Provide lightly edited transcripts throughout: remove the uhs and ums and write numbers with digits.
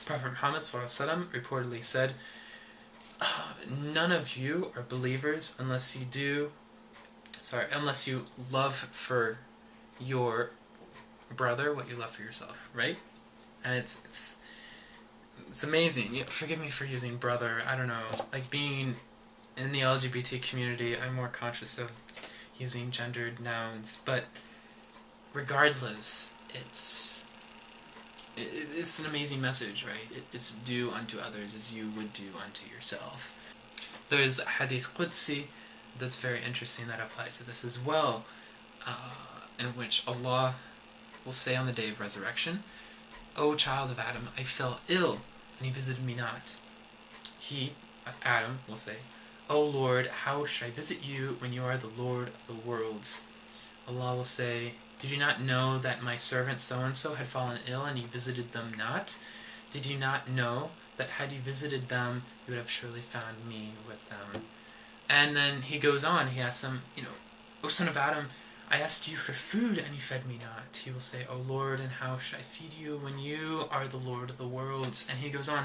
Prophet Muhammad ﷺ reportedly said, none of you are believers unless you love for your brother what you love for yourself, right? And it's amazing. Forgive me for using brother. I don't know. Like, being in the LGBT community, I'm more conscious of using gendered nouns. But regardless, it's an amazing message, right? It's do unto others as you would do unto yourself. There's a hadith Qudsi that's very interesting that applies to this as well, in which Allah will say on the day of resurrection, O child of Adam, I fell ill, and he visited me not. He, Adam, will say, O Lord, how should I visit you when you are the Lord of the worlds? Allah will say, did you not know that my servant so-and-so had fallen ill and you visited them not? Did you not know that had you visited them, you would have surely found me with them? And then he goes on, he asks them, O son of Adam, I asked you for food and you fed me not. He will say, O Lord, and how should I feed you when you are the Lord of the worlds? And he goes on,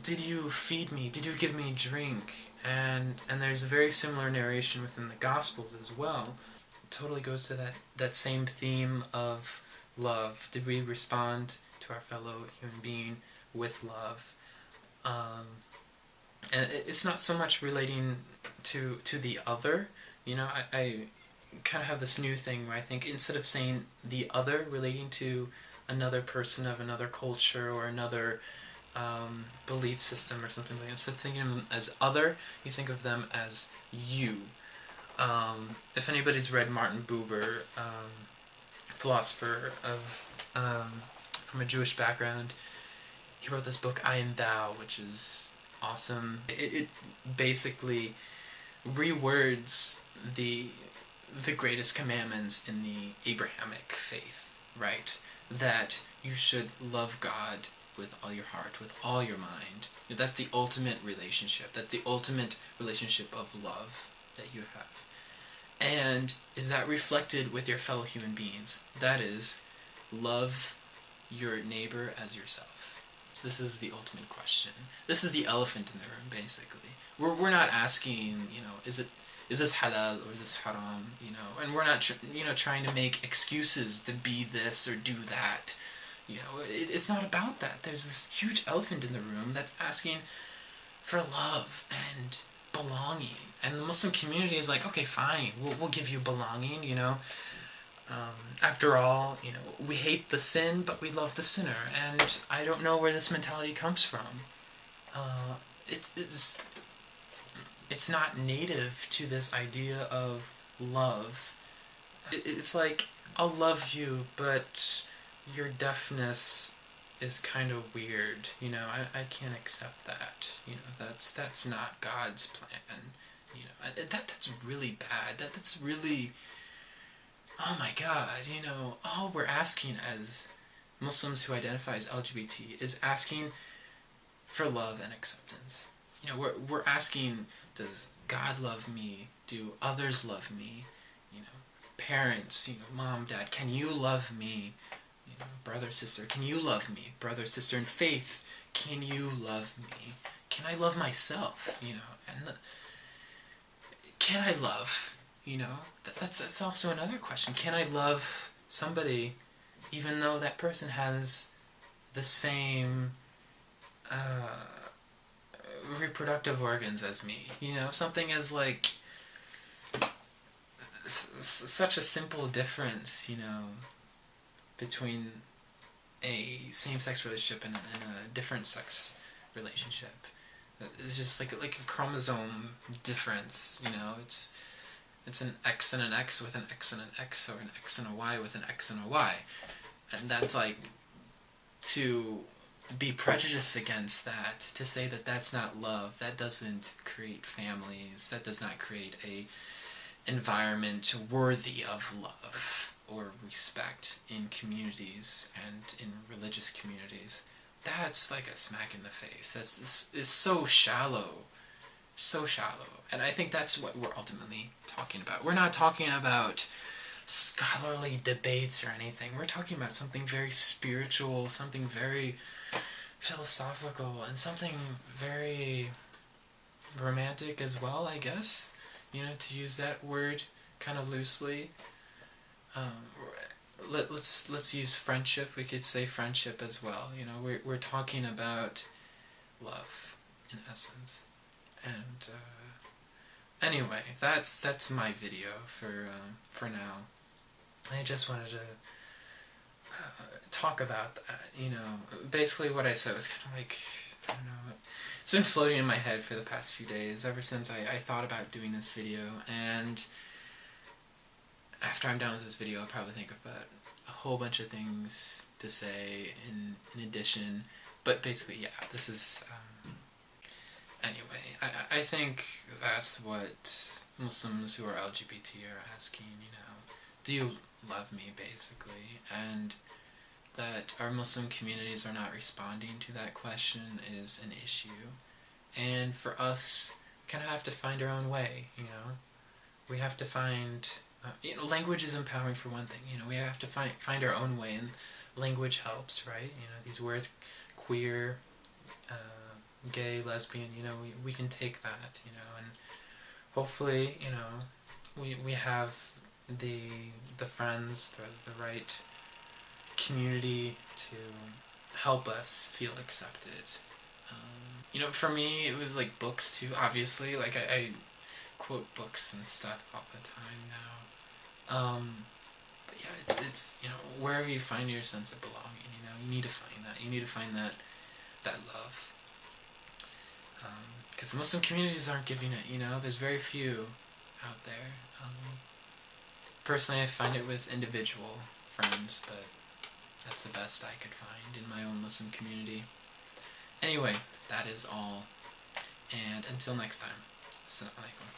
did you feed me? Did you give me drink? And there's a very similar narration within the Gospels as well. It totally goes to that same theme of love. Did we respond to our fellow human being with love? And it's not so much relating to the other. I kind of have this new thing where I think instead of saying the other relating to another person of another culture or another belief system or something like that, instead of thinking of them as other, you think of them as you. If anybody's read Martin Buber, philosopher from a Jewish background, he wrote this book, I Am Thou, which is awesome. It basically rewords the greatest commandments in the Abrahamic faith, right? That you should love God with all your heart, with all your mind. That's the ultimate relationship. That's the ultimate relationship of love that you have. And is that reflected with your fellow human beings? That is, love your neighbor as yourself. So this is the ultimate question. This is the elephant in the room, basically. We're not asking, is this halal or is this haram, and we're not trying to make excuses to be this or do that. It's not about that. There's this huge elephant in the room that's asking for love and belonging. And the Muslim community is like, okay, fine, we'll give you belonging, After all, we hate the sin, but we love the sinner. And I don't know where this mentality comes from. It's not native to this idea of love. It's like, I'll love you, but your deafness is kind of weird. I can't accept that. That's not God's plan. That's really bad. That's really, oh my God. All we're asking as Muslims who identify as LGBT is asking for love and acceptance. We're asking, does God love me? Do others love me? Parents, mom, dad, can you love me? Brother, sister, can you love me? Brother, sister in faith, can you love me? Can I love myself? Can I love? That's also another question. Can I love somebody even though that person has the same reproductive organs as me? Something as like such a simple difference, between a same-sex relationship and a different sex relationship. It's just like a chromosome difference, it's an X and an X with an X and an X, or an X and a Y with an X and a Y. And that's like, to be prejudiced against that, to say that that's not love, that doesn't create families, that does not create a environment worthy of love or respect in communities and in religious communities. That's like a smack in the face. It's so shallow. So shallow. And I think that's what we're ultimately talking about. We're not talking about scholarly debates or anything. We're talking about something very spiritual, something very philosophical, and something very romantic as well, I guess. To use that word kind of loosely. Um, let's use friendship. We could say friendship as well. We're talking about love in essence. And anyway, that's my video for now. I just wanted to talk about that. Basically what I said was kind of like, I don't know. It's been floating in my head for the past few days, ever since I thought about doing this video, and after I'm done with this video, I'll probably think of a whole bunch of things to say in addition, but basically, yeah, this is, anyway, I think that's what Muslims who are LGBT are asking, do you love me, basically, and that our Muslim communities are not responding to that question is an issue, and for us, we kind of have to find our own way, we have to find, language is empowering for one thing, we have to find our own way, and language helps, right, these words, queer, gay, lesbian, we can take that, and hopefully, we have the friends, the right community to help us feel accepted. For me, it was like books too, obviously, like I quote books and stuff all the time now. But yeah, it's wherever you find your sense of belonging, you need to find that. You need to find that love. Because the Muslim communities aren't giving it, there's very few out there. Personally, I find it with individual friends, but that's the best I could find in my own Muslim community. Anyway, that is all, and until next time, Assalamu alaikum.